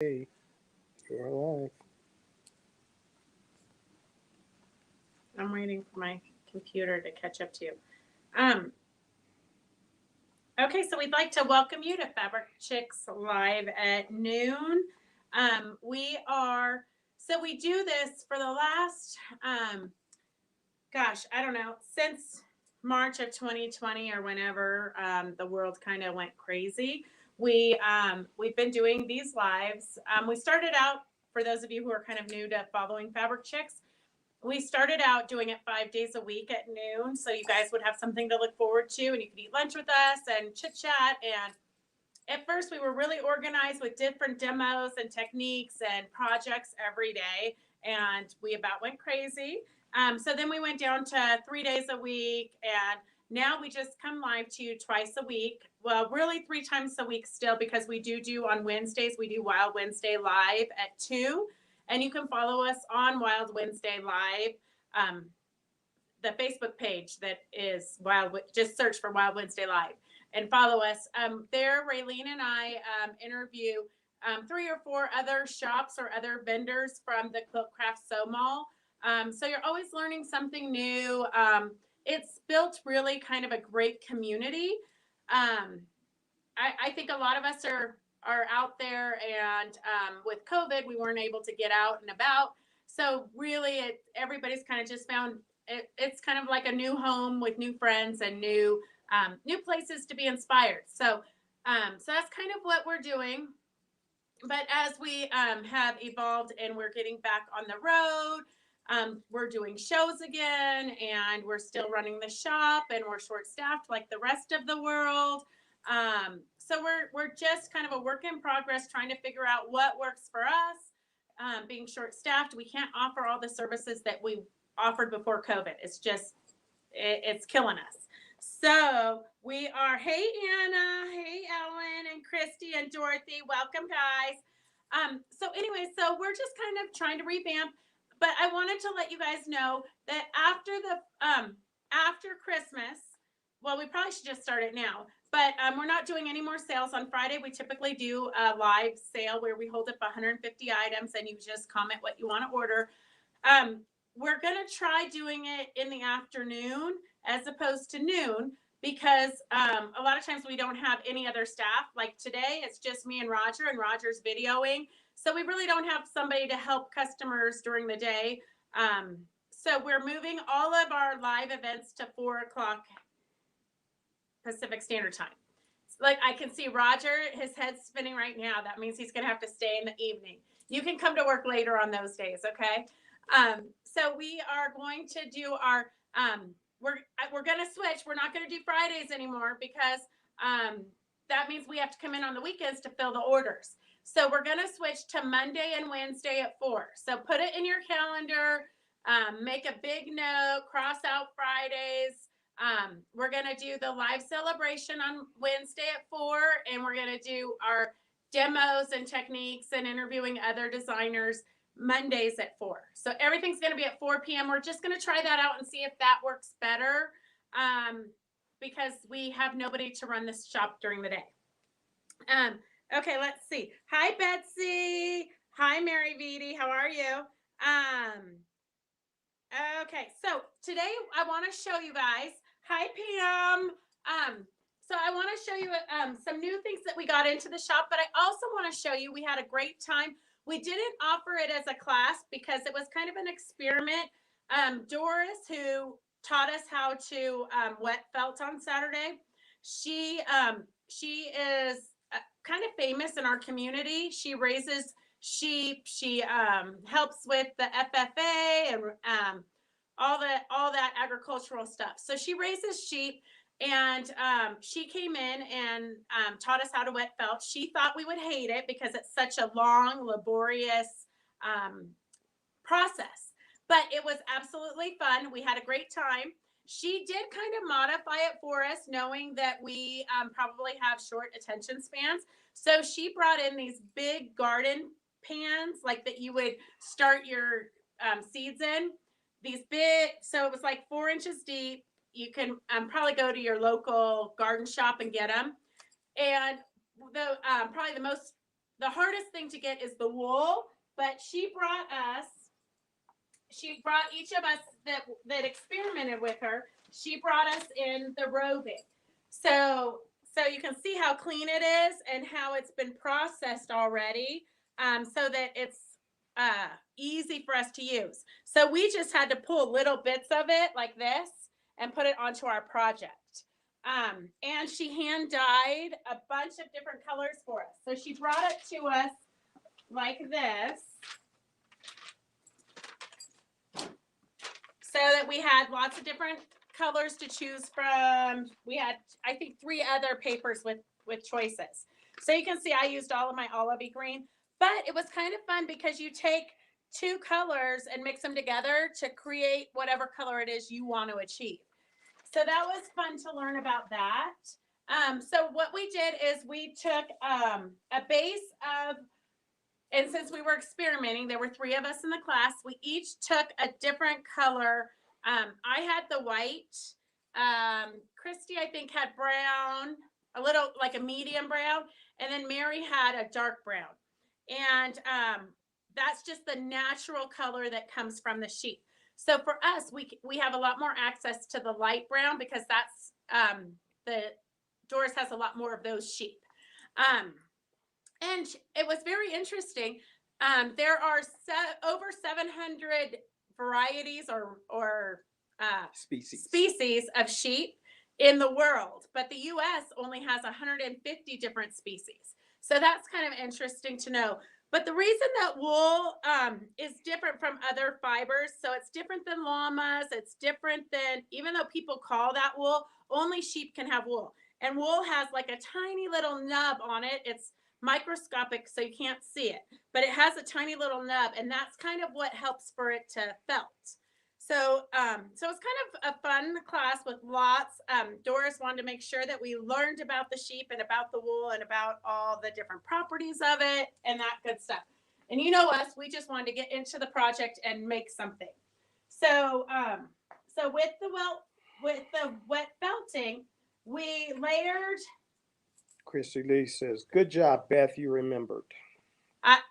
Hey, you're alive. I'm waiting for my computer to catch up to you. Um, okay, so we'd like to welcome you to Fabric Chicks Live at noon. We are, so we do this for the last, I don't know, since March of 2020 or whenever the world kind of went crazy. We've been doing these lives. We started out, for those of you who are kind of new to following Fabric Chicks, we started out doing it 5 days a week at noon, so you guys would have something to look forward to, and you could eat lunch with us and chit chat. And at first, we were really organized with different demos and techniques and projects every day, and we about went crazy. So then we went down to 3 days a week, and now we just come live to you twice a week. Well, really 3 times a week still, because we do on Wednesdays. We do Wild Wednesday live at 2, and you can follow us on Wild Wednesday live. Um, the Facebook page that is Wild. Just search for Wild Wednesday Live and follow us. There, Raylene and I interview 3 or 4 other shops or other vendors from the Quilt Craft Sew Mall. So you're always learning something new. It's built really kind of a great community. Um, I think a lot of us are out there, and with COVID, we weren't able to get out and about. So really, everybody's kind of just found it's kind of like a new home with new friends and new places to be inspired. So that's kind of what we're doing. But as we have evolved and we're getting back on the road, we're doing shows again, and we're still running the shop, and we're short staffed like the rest of the world. So we're just kind of a work in progress, trying to figure out what works for us. Being short staffed, we can't offer all the services that we offered before COVID. It's killing us. So we are, hey Anna, hey Ellen and Christy and Dorothy, welcome guys. So anyway, so we're just kind of trying to revamp, but I wanted to let you guys know that after Christmas, well, we probably should just start it now. But we're not doing any more sales on Friday. We typically do a live sale where we hold up 150 items, and you just comment what you want to order. Um, we're going to try doing it in the afternoon as opposed to noon, because a lot of times we don't have any other staff. Like today, it's just me and Roger's videoing. So we really don't have somebody to help customers during the day. So we're moving all of our live events to 4 o'clock Pacific Standard Time. Like I can see Roger, his head's spinning right now. That means he's going to have to stay in the evening. You can come to work later on those days, okay? So we are going to do our we're going to switch. We're not going to do Fridays anymore, because that means we have to come in on the weekends to fill the orders. So we're going to switch to Monday and Wednesday at 4. So put it in your calendar. Make a big note. Cross out Fridays. We're going to do the live celebration on Wednesday at 4, and we're going to do our demos and techniques and interviewing other designers Mondays at 4. So everything's going to be at 4 p.m. We're just going to try that out and see if that works better, because we have nobody to run this shop during the day. Okay, let's see. Hi, Betsy. Hi, Mary Vitti. How are you? Okay, so today I want to show you guys. Hi, Pam. So I want to show you some new things that we got into the shop, but I also want to show you we had a great time. We didn't offer it as a class because it was kind of an experiment. Doris, who taught us how to wet felt on Saturday, she is kind of famous in our community. She raises sheep. She helps with the FFA and all that agricultural stuff. So she raises sheep, and she came in and taught us how to wet felt. She thought we would hate it because it's such a long, laborious process, but it was absolutely fun. We had a great time. She did kind of modify it for us, knowing that we probably have short attention spans. So she brought in these big garden pans, like that you would start your seeds in. These big, so it was like 4 inches deep. You can probably go to your local garden shop and get them. And the probably the most the hardest thing to get is the wool, but she brought each of us that experimented with her, she brought us in the roving. So you can see how clean it is and how it's been processed already, so that it's easy for us to use. So we just had to pull little bits of it like this and put it onto our project. And she hand dyed a bunch of different colors for us. So she brought it to us like this, so that we had lots of different colors to choose from. We had, I think, 3 other papers with choices. So you can see I used all of my olivey green, but it was kind of fun because you take 2 colors and mix them together to create whatever color it is you want to achieve. So that was fun to learn about that. So what we did is we took a base of, and since we were experimenting, there were 3 of us in the class. We each took a different color. I had the white. Christy, I think, had brown, a little like a medium brown. And then Mary had a dark brown. And that's just the natural color that comes from the sheep. So for us, we have a lot more access to the light brown because that's Doris has a lot more of those sheep. And it was very interesting. There are over 700 varieties or species of sheep in the world, but the U.S. only has 150 different species. So that's kind of interesting to know. But the reason that wool is different from other fibers, so it's different than llamas, it's different than, even though people call that wool, only sheep can have wool. And wool has like a tiny little nub on it. It's microscopic, so you can't see it, but it has a tiny little nub, and that's kind of what helps for it to felt. So it's kind of a fun class with lots. Doris wanted to make sure that we learned about the sheep and about the wool and about all the different properties of it and that good stuff. And you know us, we just wanted to get into the project and make something. So with the wet felting, we layered. Christy Lee says, "Good job, Beth. You remembered."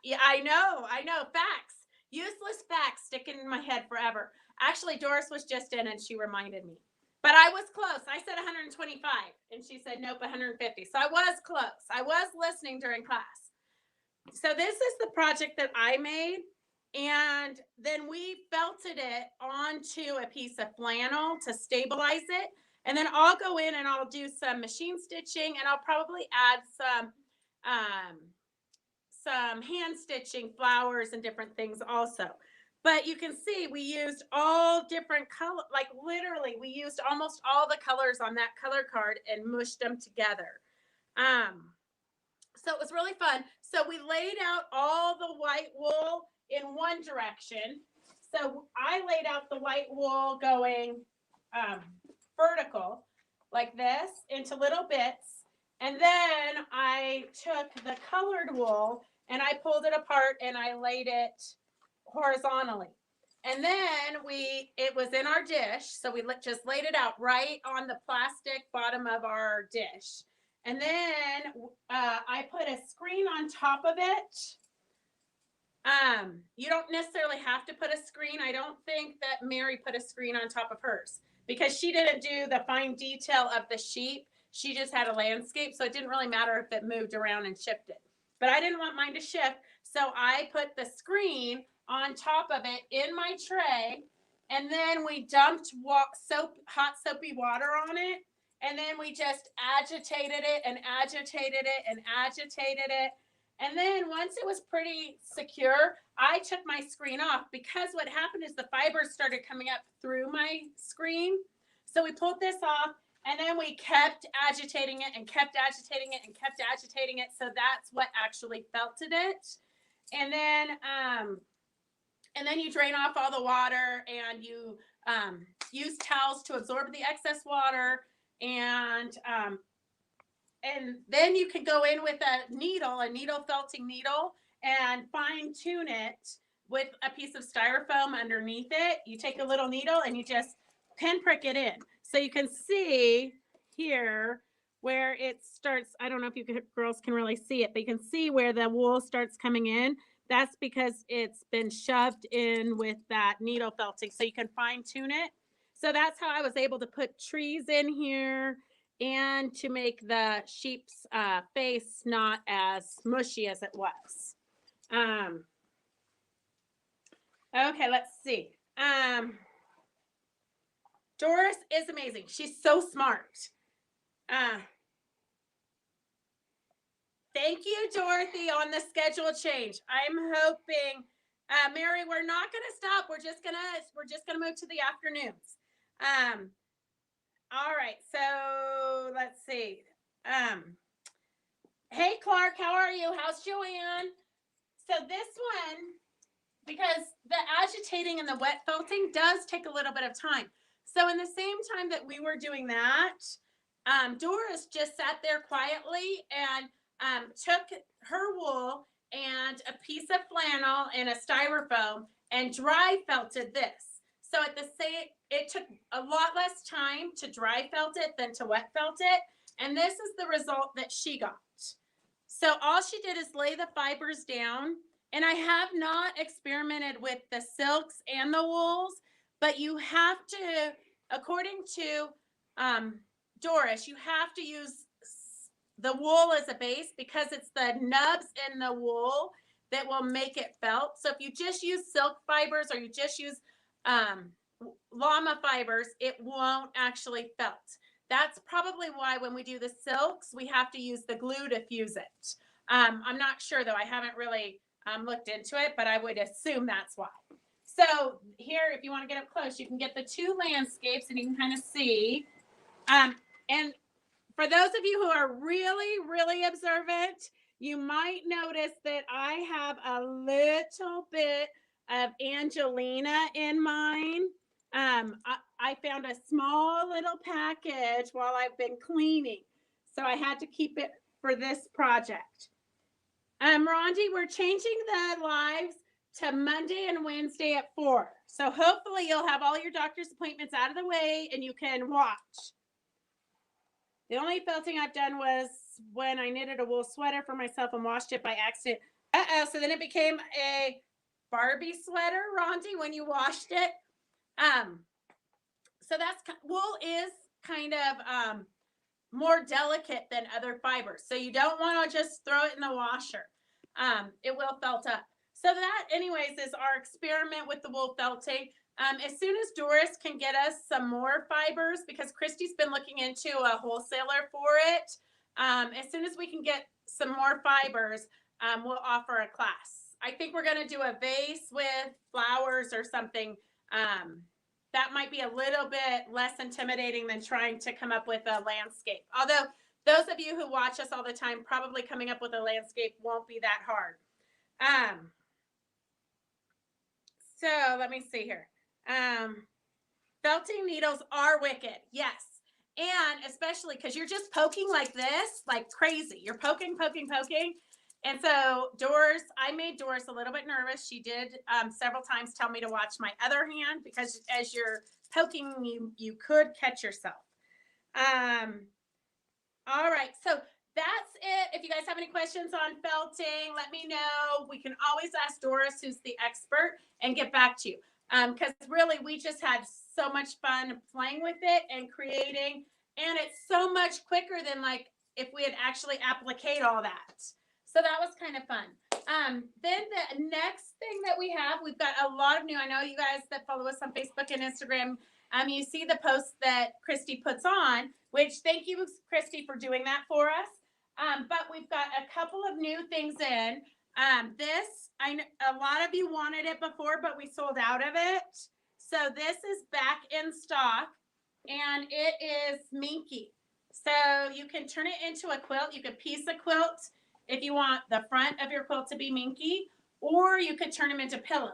Yeah, I know. Facts, useless facts, sticking in my head forever. Actually, Doris was just in and she reminded me. But I was close. I said 125 and she said, nope, 150. So I was close. I was listening during class. So this is the project that I made. And then we felted it onto a piece of flannel to stabilize it. And then I'll go in and I'll do some machine stitching, and I'll probably add some hand stitching, flowers and different things also. But you can see we used all different color, like literally we used almost all the colors on that color card and mushed them together. So it was really fun. So we laid out all the white wool in one direction. So I laid out the white wool going vertical like this into little bits. And then I took the colored wool and I pulled it apart and I laid it horizontally. And then it was in our dish. So we just laid it out right on the plastic bottom of our dish. And then I put a screen on top of it. You don't necessarily have to put a screen. I don't think that Mary put a screen on top of hers because she didn't do the fine detail of the sheep. She just had a landscape, so it didn't really matter if it moved around and shifted. But I didn't want mine to shift, so I put the screen on top of it in my tray, and then we dumped hot soapy water on it, and then we just agitated it and agitated it and agitated it. And then once it was pretty secure, I took my screen off because what happened is the fibers started coming up through my screen. So we pulled this off, and then we kept agitating it and kept agitating it and kept agitating it. So that's what actually felted it. And then you drain off all the water, and you use towels to absorb the excess water. And then you can go in with a needle felting needle, and fine tune it with a piece of styrofoam underneath it. You take a little needle and you just pinprick it in. So you can see here, where it starts. I don't know if girls can really see it, but you can see where the wool starts coming in. That's because it's been shoved in with that needle felting, so you can fine tune it. So that's how I was able to put trees in here and to make the sheep's face not as mushy as it was. Um, okay, let's see. Doris is amazing. She's so smart. Thank you, Dorothy, on the schedule change. I'm hoping, Mary, we're not going to stop. We're just gonna move to the afternoons. All right. So let's see. Hey, Clark, how are you? How's Joanne? So this one, because the agitating and the wet felting does take a little bit of time. So in the same time that we were doing that, Doris just sat there quietly and took her wool and a piece of flannel and a styrofoam and dry felted this. So at the same, it took a lot less time to dry felt it than to wet felt it. And this is the result that she got. So all she did is lay the fibers down. And I have not experimented with the silks and the wools, but you have to, according to Doris, you have to use the wool as a base because it's the nubs in the wool that will make it felt. So if you just use silk fibers or you just use llama fibers, it won't actually felt. That's probably why when we do the silks, we have to use the glue to fuse it. I'm not sure though. I haven't really looked into it, but I would assume that's why. So here, if you want to get up close, you can get the two landscapes and you can kind of see. And for those of you who are really, really observant, you might notice that I have a little bit of Angelina in mine. I found a small little package while I've been cleaning, so I had to keep it for this project. Rondi, we're changing the lives to Monday and Wednesday at 4. So hopefully you'll have all your doctor's appointments out of the way and you can watch. The only felting I've done was when I knitted a wool sweater for myself and washed it by accident. So then it became a Barbie sweater, Rondi, when you washed it. So that's, wool is kind of more delicate than other fibers. So you don't want to just throw it in the washer. It will felt up. So that anyways is our experiment with the wool felting. As soon as Doris can get us some more fibers, because Christy's been looking into a wholesaler for it. As soon as we can get some more fibers, we'll offer a class. I think we're going to do a vase with flowers or something. That might be a little bit less intimidating than trying to come up with a landscape. Although those of you who watch us all the time, probably coming up with a landscape won't be that hard. So let me see here. Felting needles are wicked. Yes. And especially because you're just poking like this, like crazy. You're poking. And so Doris, I made Doris a little bit nervous. She did several times tell me to watch my other hand because as you're poking, you could catch yourself. All right. So that's it. If you guys have any questions on felting, let me know. We can always ask Doris, who's the expert, and get back to you. Because really, we just had so much fun playing with it and creating. And it's so much quicker than like if we had actually appliqued all that. So that was kind of fun. Then the next thing that we have, we've got a lot of new. I know you guys that follow us on Facebook and Instagram. You see the posts that Christy puts on, which thank you, Christy, for doing that for us. But we've got a couple of new things in. This, a lot of you wanted it before, but we sold out of it. So this is back in stock, and it is minky. So you can turn it into a quilt. You could piece a quilt if you want the front of your quilt to be minky, or you could turn them into pillows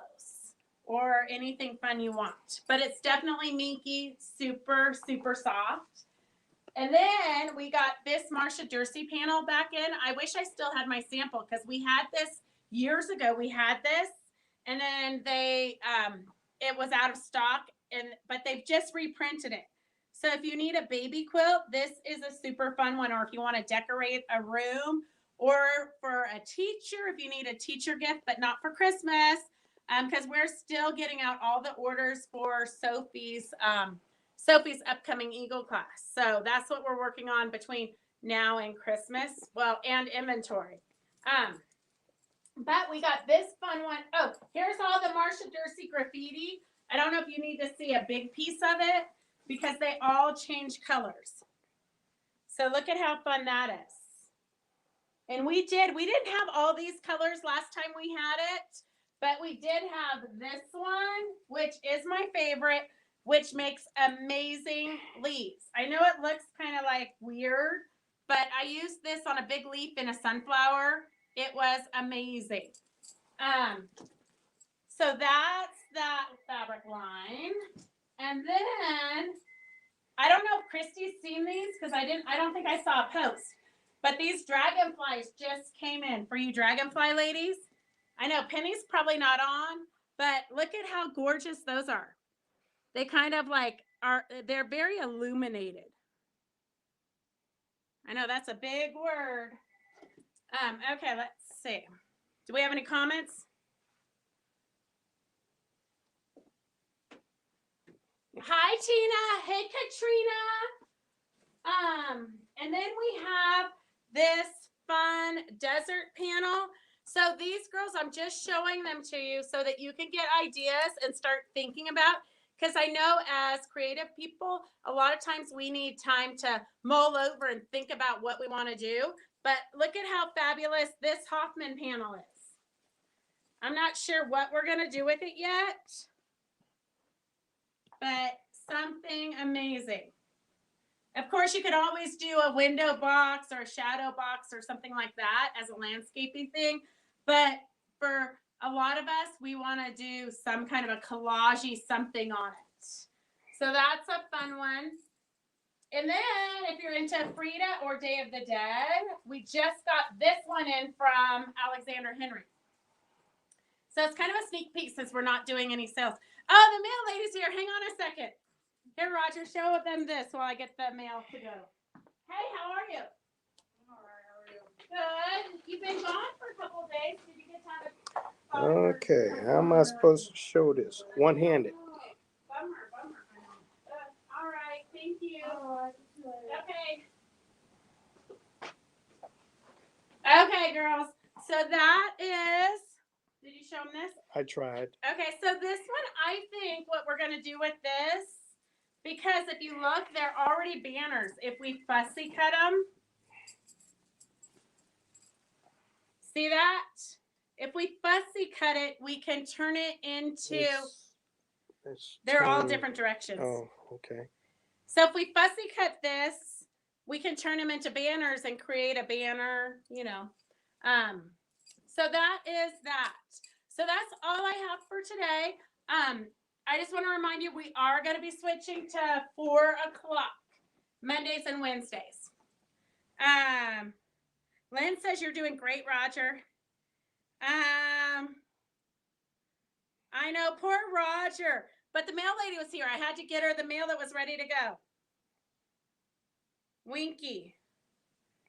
or anything fun you want. But it's definitely minky, super, super soft. And then we got this Marsha Dursey panel back in. I wish I still had my sample because we had this years ago. We had this, and then they it was out of stock, but they've just reprinted it. So if you need a baby quilt, this is a super fun one. Or if you want to decorate a room, or for a teacher, if you need a teacher gift, but not for Christmas, because we're still getting out all the orders for Sophie's upcoming Eagle class. So that's what we're working on between now and Christmas. Well, and inventory. But we got this fun one. Oh, here's all the Marsha Dursey graffiti. I don't know if you need to see a big piece of it because they all change colors. So look at how fun that is. And we didn't have all these colors last time we had it, but we did have this one, which is my favorite, which makes amazing leaves. I know it looks kind of like weird, but I used this on a big leaf in a sunflower. It was amazing. So that's that fabric line. And then, I don't know if Christy's seen these because I don't think I saw a post. But these dragonflies just came in for you dragonfly ladies. I know Penny's probably not on, but look at how gorgeous those are. They kind of like they're very illuminated. I know that's a big word. Okay, let's see. Do we have any comments? Hi, Tina. Hey, Katrina. And then we have this fun desert panel. So these girls, I'm just showing them to you so that you can get ideas and start thinking about, because I know as creative people, a lot of times we need time to mull over and think about what we want to do. But look at how fabulous this Hoffman panel is. I'm not sure what we're going to do with it yet, but something amazing. Of course, you could always do a window box or a shadow box or something like that as a landscaping thing. But for a lot of us, we want to do some kind of a collage-y something on it. So that's a fun one. And then if you're into Frida or Day of the Dead, we just got this one in from Alexander Henry. So it's kind of a sneak peek since we're not doing any sales. Oh, the mail lady's here. Hang on a second. Here, Roger, show them this while I get the mail to go. Hey, how are you? I'm all right. How are you? Good. You've been gone for a couple of days. Did you get time to... Okay, how am I supposed to show this? One-handed. Oh, bummer. All right. Thank you. Okay. Okay, girls. So that is... Did you show them this? I tried. Okay, so this one, I think what we're going to do with this, because if you look, they're already banners. If we fussy cut them, see that? If we fussy cut it, we can turn it into, they're all different directions. Oh, okay. So if we fussy cut this, we can turn them into banners and create a banner, you know. So that is that. So that's all I have for today. I just want to remind you, we are going to be switching to 4 o'clock, Mondays and Wednesdays. Lynn says you're doing great, Roger. I know, poor Roger. But the mail lady was here. I had to get her the mail that was ready to go. Winky.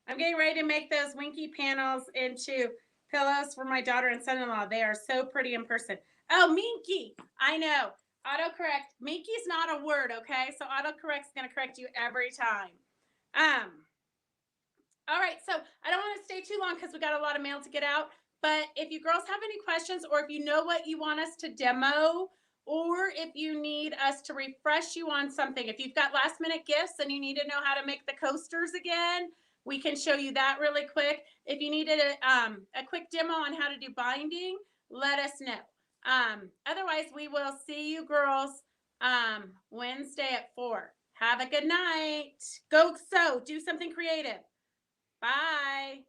I'm getting ready to make those Winky panels into pillows for my daughter and son-in-law. They are so pretty in person. Oh, Minky. I know. Autocorrect. Minky's not a word, okay? So autocorrect's going to correct you every time. All right, so I don't want to stay too long because we got a lot of mail to get out. But if you girls have any questions, or if you know what you want us to demo, or if you need us to refresh you on something, if you've got last minute gifts and you need to know how to make the coasters again, we can show you that really quick. If you needed a quick demo on how to do binding, let us know. Otherwise, we will see you girls Wednesday at 4. Have a good night. Go sew. Do something creative. Bye.